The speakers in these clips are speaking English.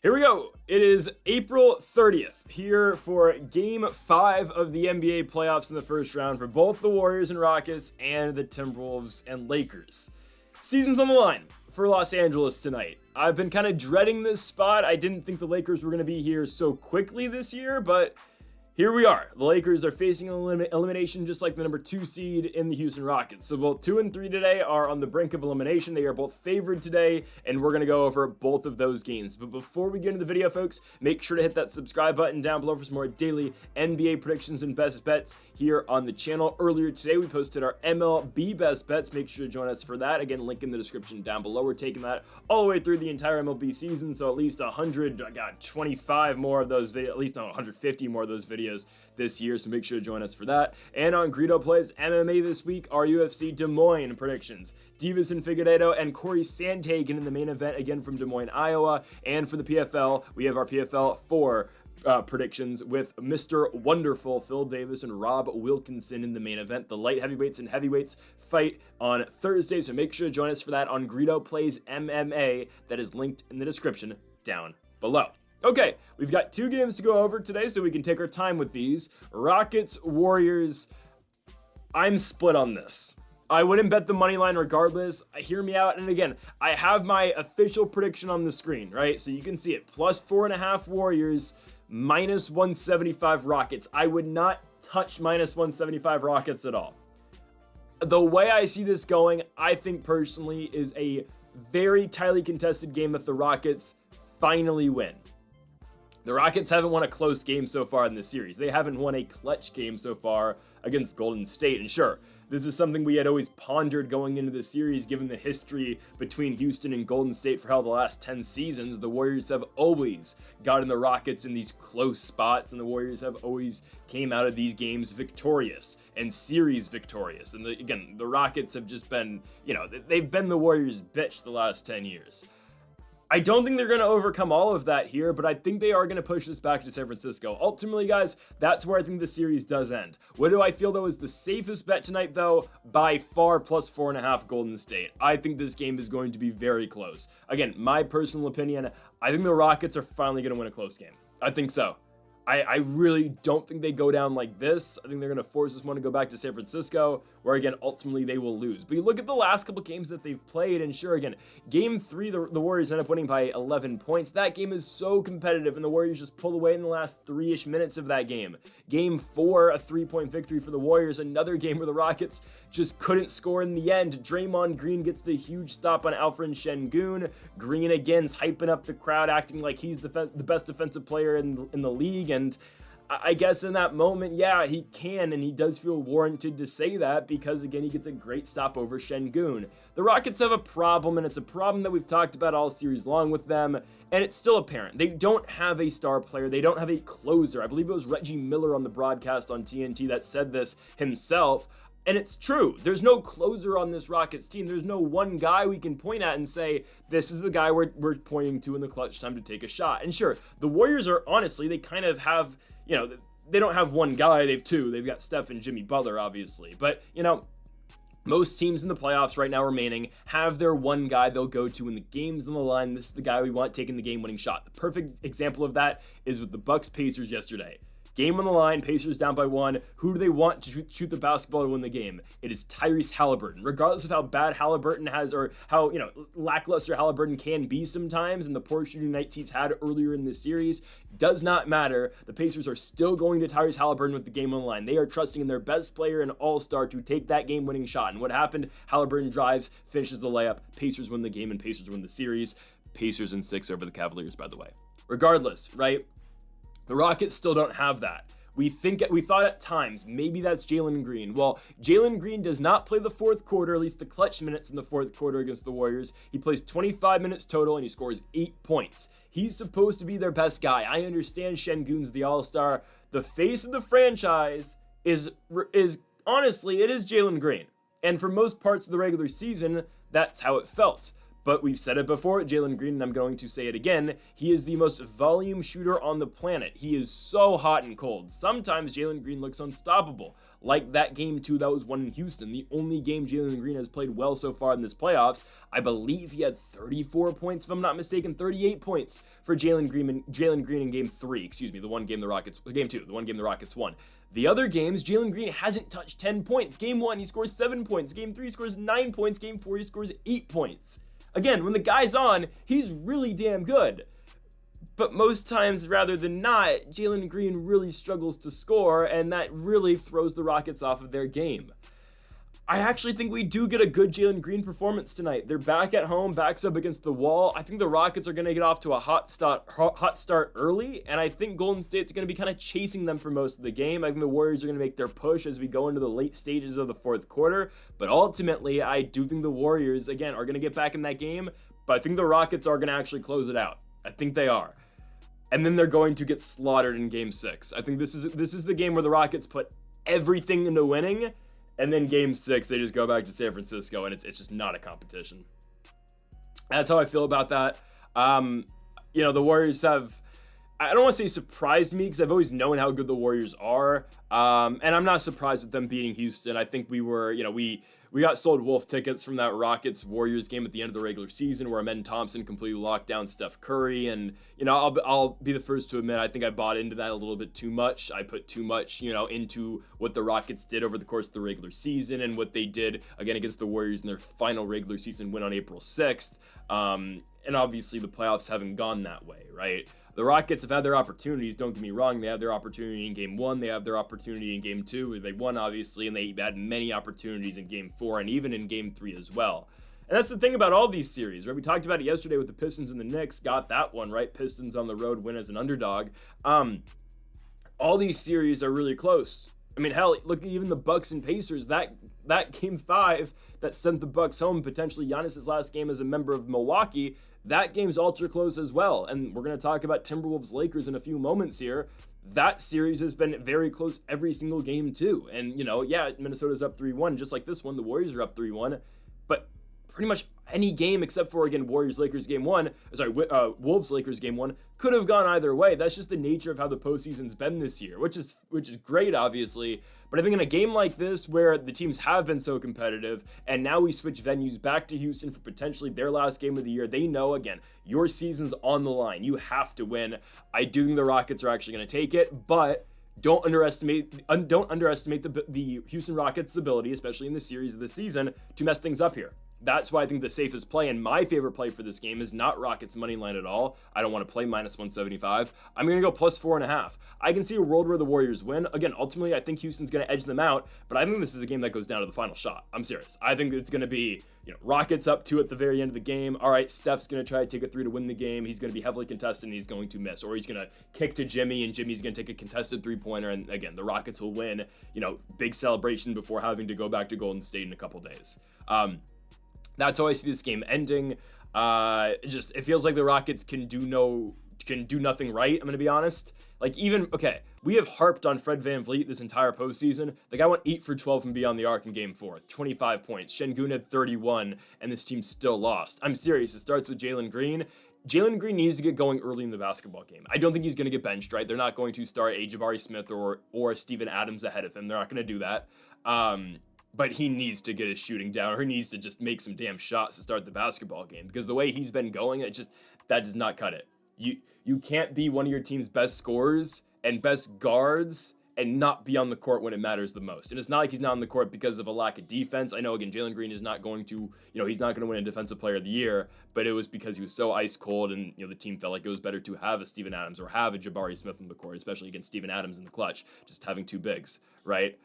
Here we go. It is April 30th here for Game 5 of the NBA playoffs in the first round for both the Warriors and Rockets and the Timberwolves and Lakers. Season's on the line for Los Angeles tonight. I've been kind of dreading this spot. I didn't think the Lakers were going to be here so quickly this year, but here we are. The Lakers are facing elimination just like the number 2 seed in the Houston Rockets. So both 2 and 3 today are on the brink of elimination. They are both favored today, and we're going to go over both of those games. But before we get into the video, folks, make sure to hit that subscribe button down below for some more daily NBA predictions and best bets here on the channel. Earlier today, we posted our MLB best bets. Make sure to join us for that. Again, link in the description down below. We're taking that all the way through the entire MLB season, so at least 125 more of those videos, at least 150 more of those videos this year, so make sure to join us for that. And on Greedo Plays MMA this week, our UFC Des Moines predictions. Divas and Figueiredo and Corey Sandhagen in the main event, again from Des Moines, Iowa. And for the PFL, we have our PFL 4 predictions with Mr. Wonderful Phil Davis and Rob Wilkinson in the main event. The light heavyweights and heavyweights fight on Thursday, so make sure to join us for that on Greedo Plays MMA. That is linked in the description down below. Okay, we've got 2 games to go over today, so we can take our time with these. Rockets, Warriors. I'm split on this. I wouldn't bet the money line regardless. Hear me out. And again, I have my official prediction on the screen, right? So you can see it. Plus 4.5 Warriors, minus 175 Rockets. I would not touch minus 175 Rockets at all. The way I see this going, I think personally, is a very tightly contested game if the Rockets finally win. The Rockets haven't won a close game so far in this series. They haven't won a clutch game so far against Golden State. And sure, this is something we had always pondered going into the series, given the history between Houston and Golden State for the last 10 seasons. The Warriors have always gotten the Rockets in these close spots, and the Warriors have always came out of these games victorious and series victorious. And again, the Rockets have just been, they've been the Warriors' bitch the last 10 years. I don't think they're going to overcome all of that here, but I think they are going to push this back to San Francisco. Ultimately, guys, that's where I think the series does end. What do I feel, though, is the safest bet tonight, though? By far, plus 4.5 Golden State. I think this game is going to be very close. Again, my personal opinion, I think the Rockets are finally going to win a close game. I think so. I really don't think they go down like this. I think they're going to force this one to go back to San Francisco, where, again, ultimately they will lose. But you look at the last couple games that they've played, and sure, again, Game 3, the Warriors end up winning by 11 points. That game is so competitive, and the Warriors just pulled away in the last 3-ish minutes of that game. Game 4, a 3-point victory for the Warriors. Another game where the Rockets just couldn't score in the end. Draymond Green gets the huge stop on Alfred Şengün. Green, again's hyping up the crowd, acting like he's the best defensive player in the league, and I guess in that moment, yeah, he can, and he does feel warranted to say that because, again, he gets a great stop over Şengün. The Rockets have a problem, and it's a problem that we've talked about all series long with them, and it's still apparent. They don't have a star player. They don't have a closer. I believe it was Reggie Miller on the broadcast on TNT that said this himself. And it's true. There's no closer on this Rockets team. There's no one guy we can point at and say, this is the guy we're pointing to in the clutch time to take a shot. And sure, the Warriors are, honestly, they kind of have, they don't have one guy. They have 2. They've got Steph and Jimmy Butler, obviously. But, most teams in the playoffs right now remaining have their one guy they'll go to when the game's on the line. This is the guy we want taking the game-winning shot. The perfect example of that is with the Bucks-Pacers yesterday. Game on the line, Pacers down by 1. Who do they want to shoot the basketball to win the game? It is Tyrese Halliburton. Regardless of how bad Halliburton has or how, lackluster Halliburton can be sometimes and the poor shooting nights he's had earlier in this series, does not matter. The Pacers are still going to Tyrese Halliburton with the game on the line. They are trusting in their best player and all-star to take that game-winning shot. And what happened? Halliburton drives, finishes the layup. Pacers win the game and Pacers win the series. Pacers in 6 over the Cavaliers, by the way. Regardless, right? The Rockets still don't have that. We thought at times, maybe that's Jalen Green. Well, Jalen Green does not play the fourth quarter, at least the clutch minutes in the fourth quarter against the Warriors. He plays 25 minutes total, and he scores 8 points. He's supposed to be their best guy. I understand Şengün's the all-star. The face of the franchise is honestly, it is Jalen Green. And for most parts of the regular season, that's how it felt. But we've said it before, Jalen Green, and I'm going to say it again, he is the most volume shooter on the planet. He is so hot and cold. Sometimes Jalen Green looks unstoppable, like that game 2 that was won in Houston, the only game Jalen Green has played well so far in this playoffs. I believe he had 34 points, if I'm not mistaken, 38 points for Jalen Green in game 3, excuse me, game 2, the one game the Rockets won. The other games, Jalen Green hasn't touched 10 points. Game 1, he scores 7 points. Game 3, he scores 9 points. Game 4, he scores 8 points. Again, when the guy's on, he's really damn good. But most times, rather than not, Jalen Green really struggles to score, and that really throws the Rockets off of their game. I actually think we do get a good Jalen Green performance tonight. They're back at home, backs up against the wall. I think the Rockets are going to get off to a hot start early, and I think Golden State's going to be kind of chasing them for most of the game. I think the Warriors are going to make their push as we go into the late stages of the fourth quarter, but ultimately, I do think the Warriors, again, are going to get back in that game, but I think the Rockets are going to actually close it out. I think they are. And then they're going to get slaughtered in game 6. I think this is the game where the Rockets put everything into winning, and then game 6, they just go back to San Francisco, and it's just not a competition. That's how I feel about that. The Warriors have, I don't want to say surprised me, because I've always known how good the Warriors are. And I'm not surprised with them beating Houston. I think we got sold wolf tickets from that Rockets-Warriors game at the end of the regular season where Amen Thompson completely locked down Steph Curry. And, I'll be the first to admit, I think I bought into that a little bit too much. I put too much, into what the Rockets did over the course of the regular season and what they did, again, against the Warriors in their final regular season win on April 6th. And obviously the playoffs haven't gone that way, right? The Rockets have had their opportunities, don't get me wrong. They had their opportunity in game 1, they have their opportunity in game 2, where they won, obviously, and they had many opportunities in game 4 and even in game 3 as well. And that's the thing about all these series, right? We talked about it yesterday with the Pistons and the Knicks, got that one, right? Pistons on the road win as an underdog. All these series are really close. I mean, hell, look at even the Bucks and Pacers. That game 5 that sent the Bucks home, potentially Giannis's last game as a member of Milwaukee, that game's ultra close as well. And we're going to talk about Timberwolves Lakers in a few moments here. That series has been very close every single game too. And, Minnesota's up 3-1, just like this one. The Warriors are up 3-1. But pretty much any game except for, again, Wolves-Lakers game 1, could have gone either way. That's just the nature of how the postseason's been this year, which is great, obviously. But I think in a game like this, where the teams have been so competitive, and now we switch venues back to Houston for potentially their last game of the year, they know, again, your season's on the line. You have to win. I do think the Rockets are actually going to take it, but don't underestimate the Houston Rockets' ability, especially in the series of the season, to mess things up here. That's why I think the safest play and my favorite play for this game is not Rockets money line at all. I don't want to play minus 175. I'm going to go plus 4.5. I can see a world where the Warriors win. Again, ultimately, I think Houston's going to edge them out, but I think this is a game that goes down to the final shot. I'm serious. I think it's going to be, Rockets up 2 at the very end of the game. All right, Steph's going to try to take a 3 to win the game. He's going to be heavily contested and he's going to miss, or he's going to kick to Jimmy and Jimmy's going to take a contested 3-pointer. And again, the Rockets will win, big celebration before having to go back to Golden State in a couple days. That's how I see this game ending. It feels like the Rockets can do nothing right, I'm going to be honest. We have harped on Fred VanVleet this entire postseason. The guy went 8 for 12 from beyond the arc in game 4, 25 points. Şengün had 31, and this team still lost. I'm serious. It starts with Jalen Green. Jalen Green needs to get going early in the basketball game. I don't think he's going to get benched, right? They're not going to start a Jabari Smith or Steven Adams ahead of him. They're not going to do that. But he needs to get his shooting down, or he needs to just make some damn shots to start the basketball game, because the way he's been going, that does not cut it. You can't be one of your team's best scorers and best guards and not be on the court when it matters the most. And it's not like he's not on the court because of a lack of defense. I know, again, Jalen Green is not going to, he's not going to win a Defensive Player of the Year, but it was because he was so ice cold, and the team felt like it was better to have a Steven Adams or have a Jabari Smith on the court, especially against Steven Adams in the clutch, just having 2 bigs, right?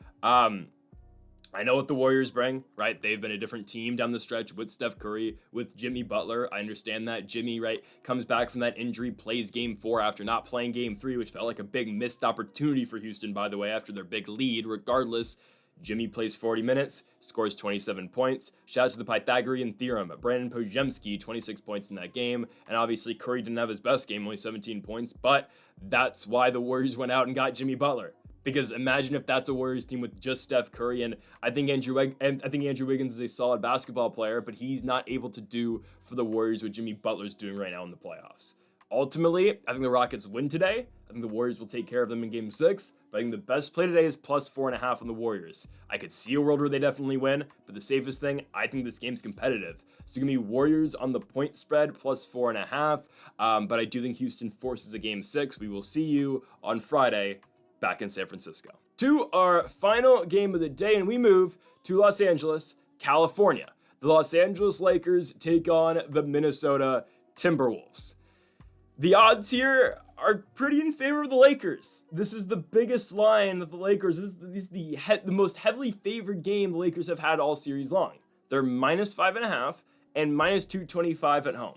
I know what the Warriors bring, right? They've been a different team down the stretch with Steph Curry, with Jimmy Butler. I understand that. Jimmy, right, comes back from that injury, plays game 4 after not playing game 3, which felt like a big missed opportunity for Houston, by the way, after their big lead. Regardless, Jimmy plays 40 minutes, scores 27 points. Shout out to the Pythagorean Theorem. Brandon Podziemski, 26 points in that game. And obviously, Curry didn't have his best game, only 17 points. But that's why the Warriors went out and got Jimmy Butler. Because imagine if that's a Warriors team with just Steph Curry, and I think Andrew Wiggins is a solid basketball player, but he's not able to do for the Warriors what Jimmy Butler's doing right now in the playoffs. Ultimately, I think the Rockets win today. I think the Warriors will take care of them in Game 6, but I think the best play today is plus 4.5 on the Warriors. I could see a world where they definitely win, but the safest thing, I think this game's competitive. So give me Warriors on the point spread, plus 4.5, but I do think Houston forces a Game 6. We will see you on Friday back in San Francisco. To our final game of the day, and we move to Los Angeles, California. The Los Angeles Lakers take on the Minnesota Timberwolves. The odds here are pretty in favor of the Lakers. This is the biggest line of the Lakers. This is the most heavily favored game the Lakers have had all series long. They're minus 5.5 and minus 225 at home.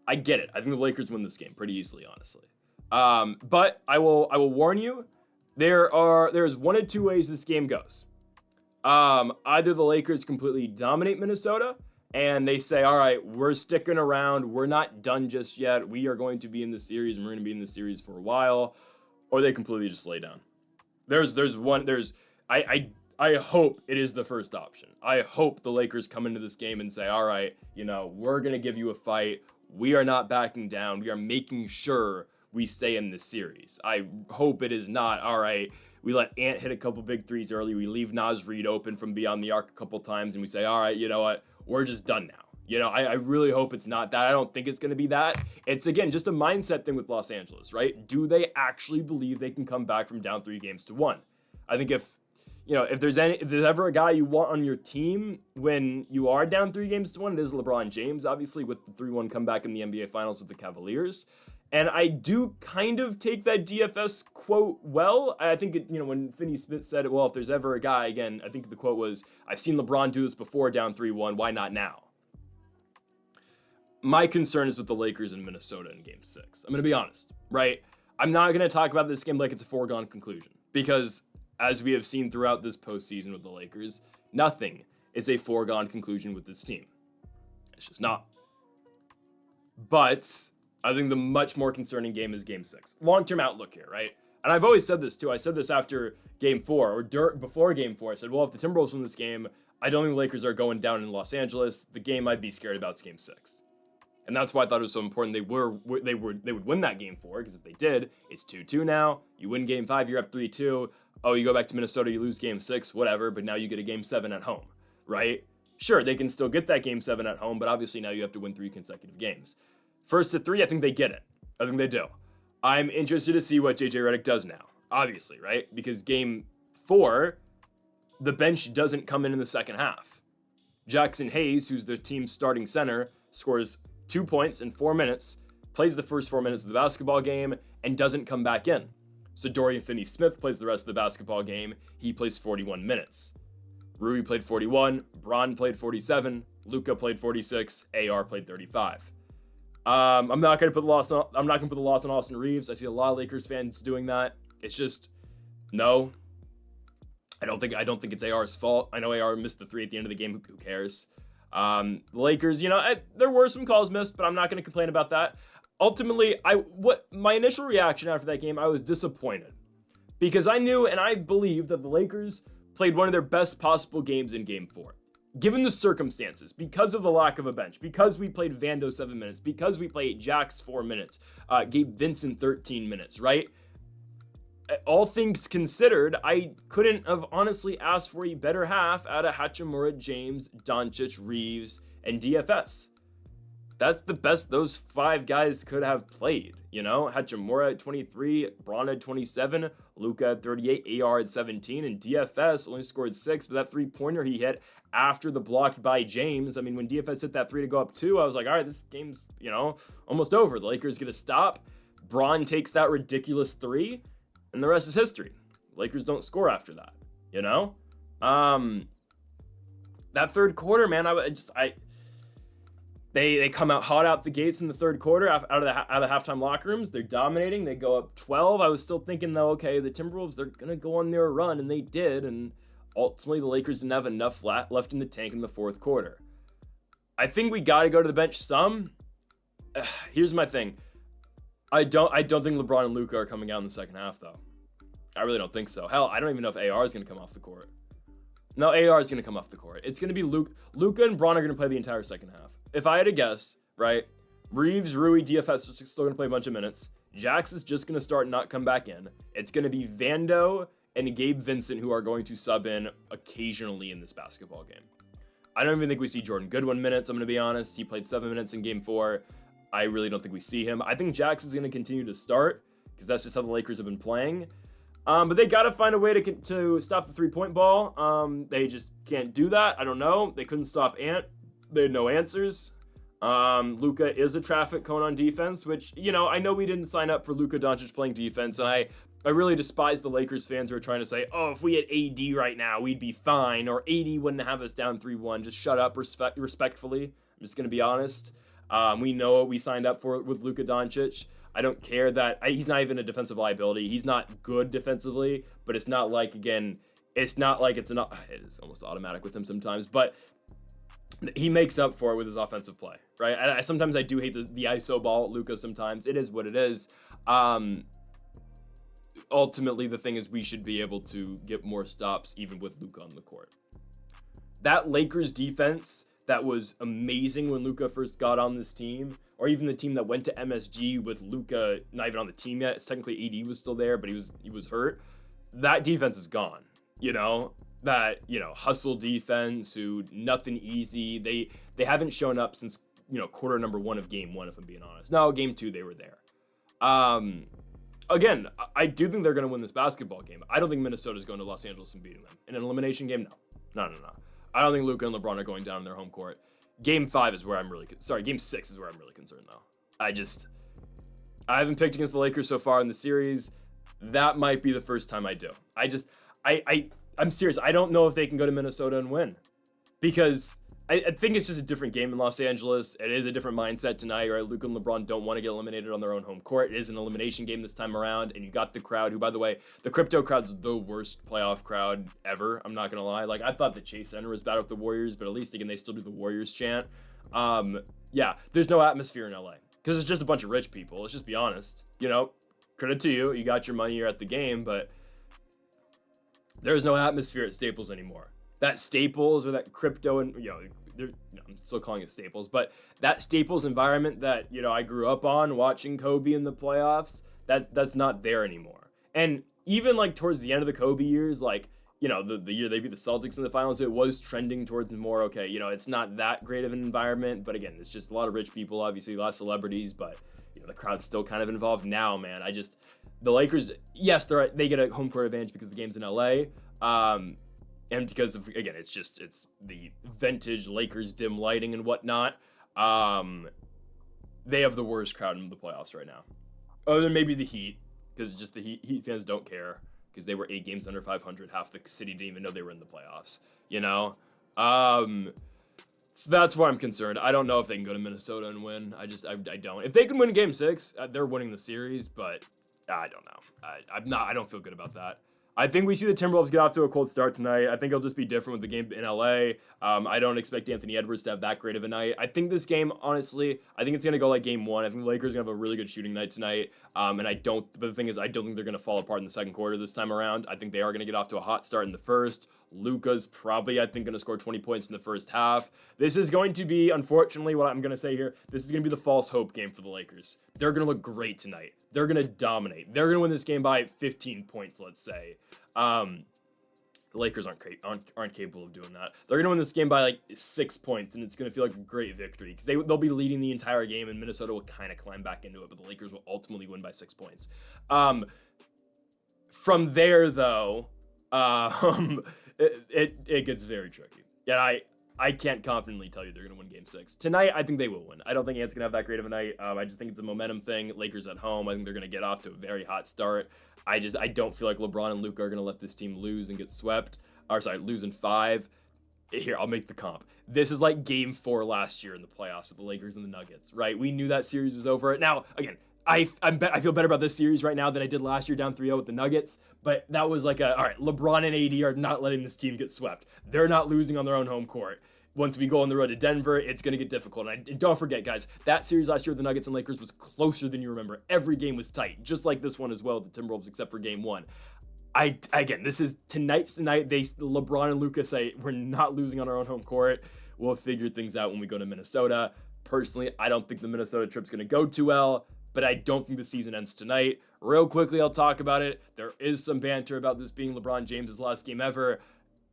I get it. I think the Lakers win this game pretty easily, honestly. But I will warn you, there's one of two ways this game goes. Either the Lakers completely dominate Minnesota and they say, all right, we're sticking around, we're not done just yet, we are going to be in the series and we're going to be in the series for a while, or they completely just lay down. I hope it is the first option. I hope the Lakers come into this game and say, all right, we're going to give you a fight. We are not backing down. We are making sure we stay in this series. I hope it is not, all right, we let Ant hit a couple big threes early. We leave Naz Reid open from beyond the arc a couple times, and we say, all right, you know what? We're just done now. I really hope it's not that. I don't think it's going to be that. It's, again, just a mindset thing with Los Angeles, right? Do they actually believe they can come back from down 3-1? I think if there's ever a guy you want on your team when you are down 3-1, it is LeBron James, obviously, with the 3-1 comeback in the NBA Finals with the Cavaliers. And I do kind of take that DFS quote well. I think, when Finney Smith said, well, if there's ever a guy, again, I think the quote was, I've seen LeBron do this before down 3-1, why not now? My concern is with the Lakers in Minnesota in Game 6. I'm going to be honest, right? I'm not going to talk about this game like it's a foregone conclusion, because as we have seen throughout this postseason with the Lakers, nothing is a foregone conclusion with this team. It's just not. But I think the much more concerning game is Game 6. Long-term outlook here, right? And I've always said this too. I said this after Game 4 or before Game 4. I said, well, if the Timberwolves win this game, I don't think the Lakers are going down in Los Angeles. The game I'd be scared about is Game 6. And that's why I thought it was so important they would win that Game 4, because if they did, it's 2-2 now. You win Game 5, you're up 3-2. Oh, you go back to Minnesota, you lose Game 6, whatever, but now you get a Game 7 at home, right? Sure, they can still get that Game 7 at home, but obviously now you have to win 3 consecutive games. First to 3, I think they get it. I think they do. I'm interested to see what JJ Redick does now, obviously, right? Because Game 4, the bench doesn't come in the second half. Jackson Hayes, who's their team's starting center, scores 2 points in 4 minutes, plays the first 4 minutes of the basketball game, and doesn't come back in. So Dorian Finney-Smith plays the rest of the basketball game. He plays 41 minutes. Rui played 41, Bron played 47, Luka played 46, AR played 35. I'm not gonna put the loss on Austin Reeves. I see a lot of Lakers fans doing that. It's just no. I don't think it's AR's fault. I know AR missed the 3 at the end of the game. Who cares? The Lakers, there were some calls missed, but I'm not gonna complain about that. Ultimately, my initial reaction after that game, I was disappointed, because I knew and I believed that the Lakers played one of their best possible games in Game 4. Given the circumstances, because of the lack of a bench, because we played Vando 7 minutes, because we played Jax 4 minutes, Gabe Vincent 13 minutes, right? All things considered, I couldn't have honestly asked for a better half out of Hachimura, James, Doncic, Reeves, and DFS. That's the best those 5 guys could have played, Hachimura at 23, Bron at 27, Luka at 38, AR at 17, and DFS only scored 6, but that 3-pointer he hit after the blocked by James. I mean, when DFS hit that 3 to go up 2, I was like, all right, this game's, almost over. The Lakers get to stop. Bron takes that ridiculous 3, and the rest is history. The Lakers don't score after that, That third quarter, man, They come out hot out the gates in the third quarter out of the halftime locker rooms. They're dominating. They go up 12. I was still thinking, though, okay, the Timberwolves, they're going to go on their run, and they did. And ultimately, the Lakers didn't have enough left in the tank in the fourth quarter. I think we got to go to the bench some. Here's my thing. I don't think LeBron and Luka are coming out in the second half, though. I really don't think so. Hell, I don't even know if AR is going to come off the court. No, AR is going to come off the court. It's going to be Luka and Braun are going to play the entire second half. If I had to guess, right, Reeves, Rui, DFS are still going to play a bunch of minutes. Jax is just going to start and not come back in. It's going to be Vando and Gabe Vincent who are going to sub in occasionally in this basketball game. I don't even think we see Jordan Goodwin minutes, I'm going to be honest. He played 7 minutes in game 4. I really don't think we see him. I think Jax is going to continue to start because that's just how the Lakers have been playing. But they got to find a way to stop the three-point ball. They just can't do that. I don't know. They couldn't stop Ant. They had no answers. Luka is a traffic cone on defense, which, you know, I know we didn't sign up for Luka Doncic playing defense, and I really despise the Lakers fans who are trying to say, oh, if we had AD right now, we'd be fine, or AD wouldn't have us down 3-1. Just shut up respectfully. I'm just going to be honest. We know what we signed up for with Luka Doncic. I don't care that he's not even a defensive liability. He's not good defensively, but it's not like, again, it's not like it is almost automatic with him sometimes, but he makes up for it with his offensive play, right? Sometimes I do hate the ISO ball at Luka sometimes. It is what it is. Ultimately, the thing is we should be able to get more stops even with Luka on the court. That Lakers defense that was amazing when Luka first got on this team, or even the team that went to MSG with Luka not even on the team yet. It's technically AD was still there, but he was hurt. That defense is gone. You know, that, you know, hustle defense, who nothing easy. They haven't shown up since, you know, quarter number 1 of game 1, if I'm being honest. No, game 2 they were there. Again, I do think they're going to win this basketball game. I don't think Minnesota's going to Los Angeles and beating them. In an elimination game, no. I don't think Luka and LeBron are going down in their home court. Game 5 is where I'm really... Game 6 is where I'm really concerned, though. I haven't picked against the Lakers so far in the series. That might be the first time I do. I'm serious. I don't know if they can go to Minnesota and win. Because I think it's just a different game in Los Angeles. It is a different mindset tonight, right? Luka and LeBron don't want to get eliminated on their own home court. It is an elimination game this time around, and you got the crowd, who, by the way, the crypto crowd's the worst playoff crowd ever. I'm not going to lie. Like, I thought the Chase Center was bad with the Warriors, but at least, again, they still do the Warriors chant. Yeah, there's no atmosphere in LA because it's just a bunch of rich people. Let's just be honest. You know, credit to you. You got your money, you're at the game, but there's no atmosphere at Staples anymore. That Staples or that crypto, and I'm still calling it Staples, but that Staples environment that, you know, I grew up on watching Kobe in the playoffs, that's not there anymore. And even like towards the end of the Kobe years, like, you know, the year they beat the Celtics in the finals, it was trending towards more, okay, you know, it's not that great of an environment, but again, it's just a lot of rich people, obviously a lot of celebrities, but, you know, the crowd's still kind of involved now, man. The Lakers, yes, they get a home court advantage because the game's in LA, and because of, again, it's the vintage Lakers dim lighting and whatnot. They have the worst crowd in the playoffs right now. Other than maybe the Heat, because just the Heat fans don't care because they were 8 games under 500. Half the city didn't even know they were in the playoffs, you know? So that's why I'm concerned. I don't know if they can go to Minnesota and win. I don't. If they can win game 6, they're winning the series, but I don't know. I don't feel good about that. I think we see the Timberwolves get off to a cold start tonight. I think it'll just be different with the game in LA. I don't expect Anthony Edwards to have that great of a night. I think this game, honestly, I think it's going to go like game 1. I think the Lakers are going to have a really good shooting night tonight. But the thing is, I don't think they're going to fall apart in the second quarter this time around. I think they are going to get off to a hot start in the first. Luka's probably, I think, going to score 20 points in the first half. This is going to be, unfortunately, what I'm going to say here, this is going to be the false hope game for the Lakers. They're going to look great tonight. They're going to dominate. They're going to win this game by 15 points, let's say. The Lakers aren't capable of doing that. They're going to win this game by like 6 points, and it's going to feel like a great victory because they'll be leading the entire game, and Minnesota will kind of climb back into it, but the Lakers will ultimately win by 6 points. From there, though, it gets very tricky. Yeah, I can't confidently tell you they're going to win game 6. Tonight, I think they will win. I don't think Ant's going to have that great of a night. I just think it's a momentum thing. Lakers at home. I think they're going to get off to a very hot start. I don't feel like LeBron and Luka are going to let this team lose and get swept. Lose in 5. Here, I'll make the comp. This is like game 4 last year in the playoffs with the Lakers and the Nuggets, right? We knew that series was over. Now, again, I feel better about this series right now than I did last year down 3-0 with the Nuggets, but that was like all right, LeBron and AD are not letting this team get swept. They're not losing on their own home court. Once we go on the road to Denver, it's going to get difficult. And don't forget, guys, that series last year with the Nuggets and Lakers was closer than you remember. Every game was tight, just like this one as well, the Timberwolves, except for game 1. Again, this is tonight's the night. LeBron and Luka say we're not losing on our own home court. We'll figure things out when we go to Minnesota. Personally, I don't think the Minnesota trip's going to go too well, but I don't think the season ends tonight. Real quickly, I'll talk about it. There is some banter about this being LeBron James' last game ever.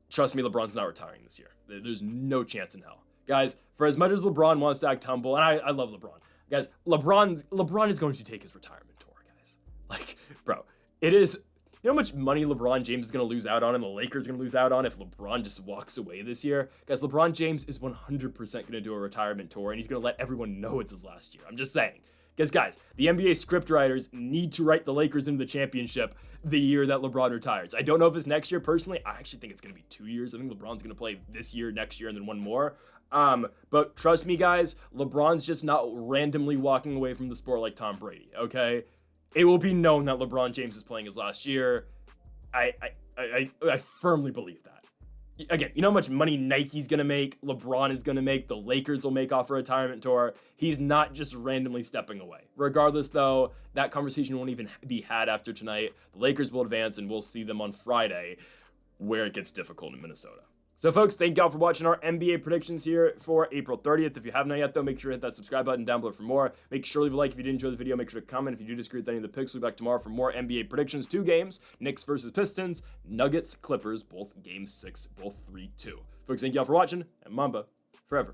Trust me, LeBron's not retiring this year. There's no chance in hell. Guys, for as much as LeBron wants to act humble, and I love LeBron. Guys, LeBron is going to take his retirement tour, guys. Like, bro, it is... You know how much money LeBron James is going to lose out on and the Lakers are going to lose out on if LeBron just walks away this year? Guys, LeBron James is 100% going to do a retirement tour, and he's going to let everyone know it's his last year. I'm just saying. Because, guys, the NBA scriptwriters need to write the Lakers into the championship the year that LeBron retires. I don't know if it's next year, personally. I actually think it's going to be 2 years. I think LeBron's going to play this year, next year, and then one more. But trust me, guys, LeBron's just not randomly walking away from the sport like Tom Brady, okay? It will be known that LeBron James is playing his last year. I firmly believe that. Again, you know how much money Nike's going to make, LeBron is going to make, the Lakers will make off a retirement tour. He's not just randomly stepping away. Regardless, though, that conversation won't even be had after tonight. The Lakers will advance, and we'll see them on Friday, where it gets difficult in Minnesota. So, folks, thank y'all for watching our NBA predictions here for April 30th. If you have not yet, though, make sure to hit that subscribe button down below for more. Make sure to leave a like if you did enjoy the video. Make sure to comment if you do disagree with any of the picks. We'll be back tomorrow for more NBA predictions. 2 games, Knicks versus Pistons, Nuggets, Clippers, both Game 6, both 3-2. Folks, thank y'all for watching, and Mamba forever.